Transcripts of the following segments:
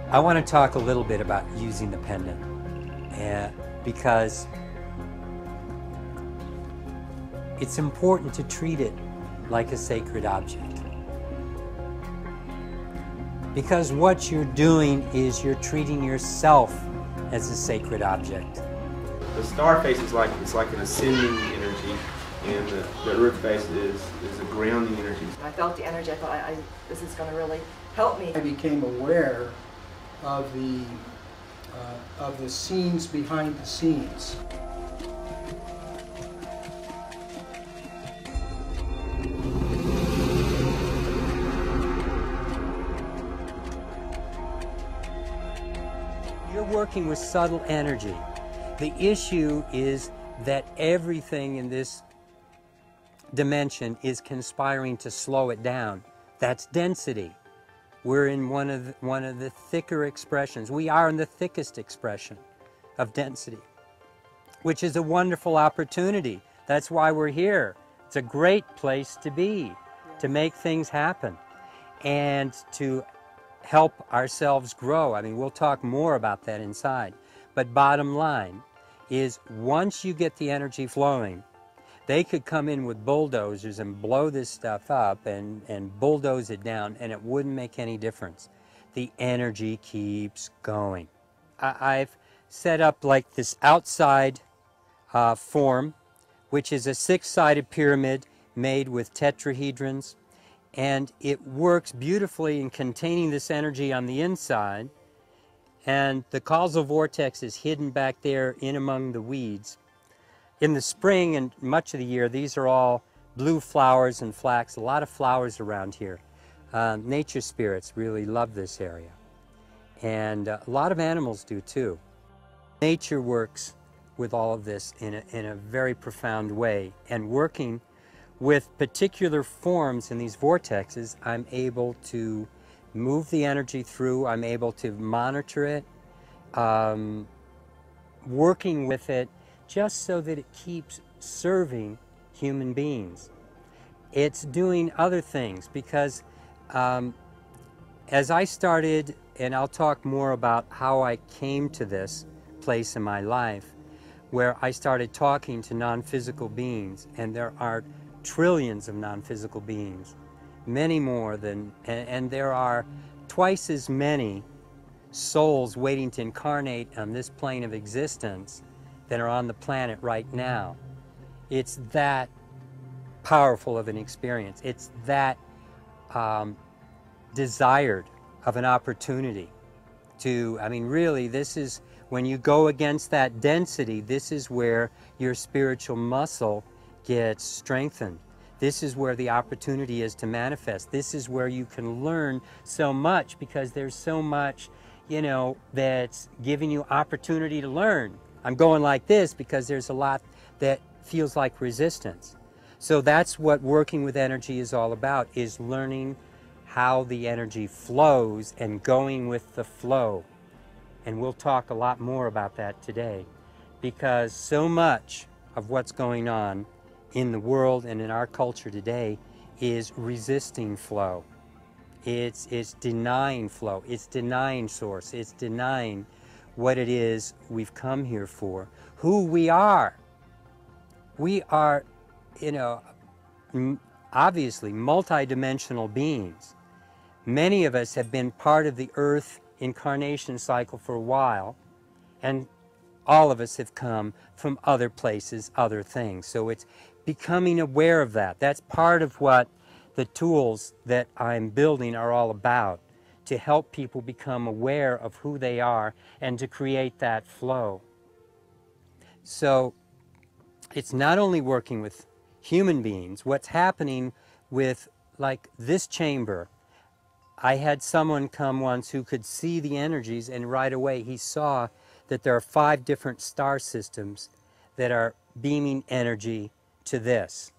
I want to talk a little bit about using the pendant, because it's important to treat it like a sacred object. Because what you're doing is you're treating yourself as a sacred object. The star face is like an ascending energy, and the earth face is a grounding energy. I felt the energy. I thought, this is going to really help me. I became aware of the scenes behind the scenes. You're working with subtle energy. The issue is that everything in this dimension is conspiring to slow it down. That's density. We're in one of the thicker expressions. We are in the thickest expression of density, which is a wonderful opportunity. That's why we're here. It's a great place to be, to make things happen, and to help ourselves grow. I mean, we'll talk more about that inside. But bottom line is, once you get the energy flowing, they could come in with bulldozers and blow this stuff up and bulldoze it down, and it wouldn't make any difference. The energy keeps going. I've set up like this outside form, which is a six-sided pyramid made with tetrahedrons, and it works beautifully in containing this energy on the inside, and the causal vortex is hidden back there in among the weeds. In the spring and much of the year, these are all blue flowers and flax, a lot of flowers around here. Nature spirits really love this area, and a lot of animals do too. Nature works with all of this in a very profound way, and working with particular forms in these vortexes, I'm able to move the energy through, I'm able to monitor it, working with it just so that it keeps serving human beings. It's doing other things because as I started, and I'll talk more about how I came to this place in my life, where I started talking to non-physical beings, and there are trillions of non-physical beings, many more than, and there are twice as many souls waiting to incarnate on this plane of existence that are on the planet right now. It's that powerful of an experience. It's that desired of an opportunity to, I mean, really, this is, when you go against that density, this is where your spiritual muscle gets strengthened. This is where the opportunity is to manifest. This is where you can learn so much, because there's so much, you know, that's giving you opportunity to learn. I'm going like this because there's a lot that feels like resistance. So that's what working with energy is all about, is learning how the energy flows and going with the flow. And we'll talk a lot more about that today, because so much of what's going on in the world and in our culture today is resisting flow. It's denying flow. It's denying source. It's denying what it is we've come here for, who we are. We are, you know, obviously multidimensional beings. Many of us have been part of the Earth incarnation cycle for a while, and all of us have come from other places, other things. So it's becoming aware of that. That's part of what the tools that I'm building are all about, to help people become aware of who they are and to create that flow. So it's not only working with human beings. What's happening with, like, this chamber, I had someone come once who could see the energies, and right away he saw that there are 5 different star systems that are beaming energy to this.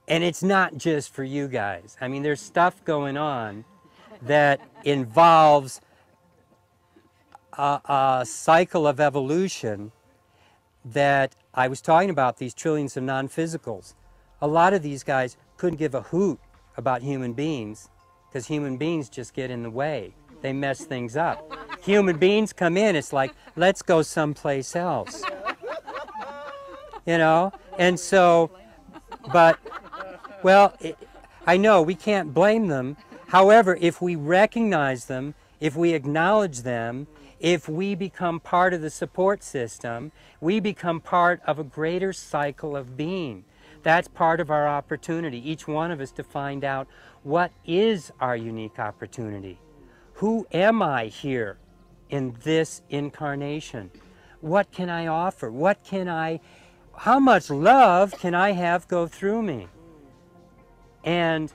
And it's not just for you guys. I mean, there's stuff going on that involves a cycle of evolution that I was talking about, these trillions of non-physicals. A lot of these guys couldn't give a hoot about human beings, because human beings just get in the way. they mess things up. Human beings come in, it's like, let's go someplace else. You know? And so, but, well, I know we can't blame them. However, if we recognize them, if we acknowledge them, if we become part of the support system, we become part of a greater cycle of being. That's part of our opportunity, each one of us, to find out what is our unique opportunity. Who am I here in this incarnation? What can I offer? How much love can I have go through me? And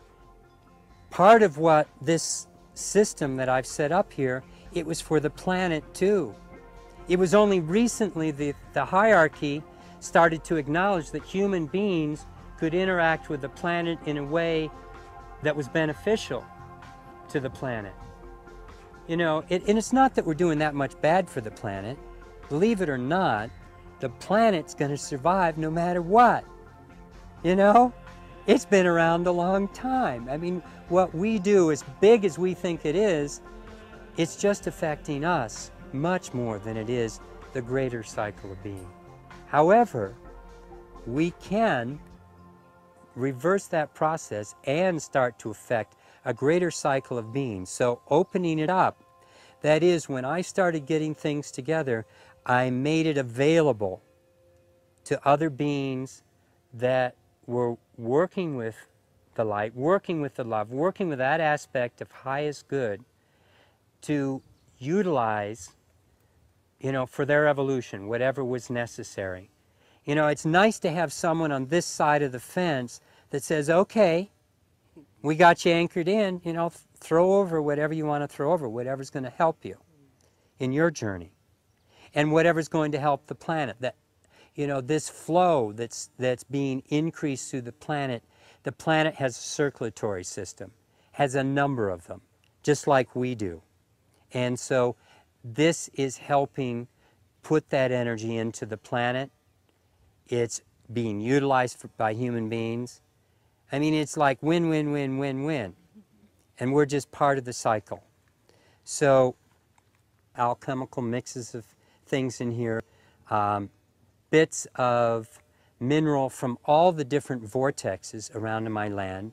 part of what this system that I've set up here, it was for the planet too. It was only recently the hierarchy started to acknowledge that human beings could interact with the planet in a way that was beneficial to the planet. You know, and it's not that we're doing that much bad for the planet. Believe it or not, the planet's going to survive no matter what. You know? It's been around a long time. I mean, what we do, as big as we think it is, it's just affecting us much more than it is the greater cycle of being. However, we can reverse that process and start to affect a greater cycle of being. So opening it up, that is, when I started getting things together, I made it available to other beings that were working with the light, working with the love, working with that aspect of highest good to utilize, you know, for their evolution, whatever was necessary. You know, it's nice to have someone on this side of the fence that says, okay, we got you anchored in, you know, throw over whatever you want to throw over, whatever's going to help you in your journey. And whatever's going to help the planet. That, you know, this flow that's being increased through the planet has a circulatory system, has a number of them, just like we do. And so this is helping put that energy into the planet. It's being utilized by human beings. I mean, it's like win, win, win, win, win. And we're just part of the cycle. So alchemical mixes of things in here, bits of mineral from all the different vortexes around in my land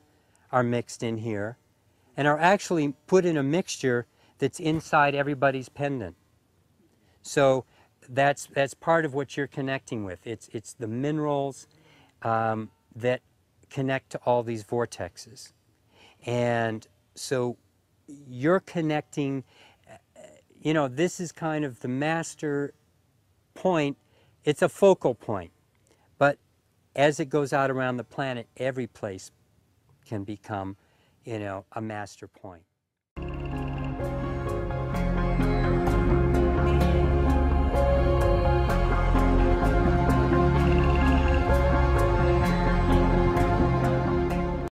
are mixed in here and are actually put in a mixture that's inside everybody's pendant. So that's part of what you're connecting with. It's the minerals that connect to all these vortexes. And so you're connecting, you know, this is kind of the master point. It's a focal point. But as it goes out around the planet, every place can become, you know, a master point.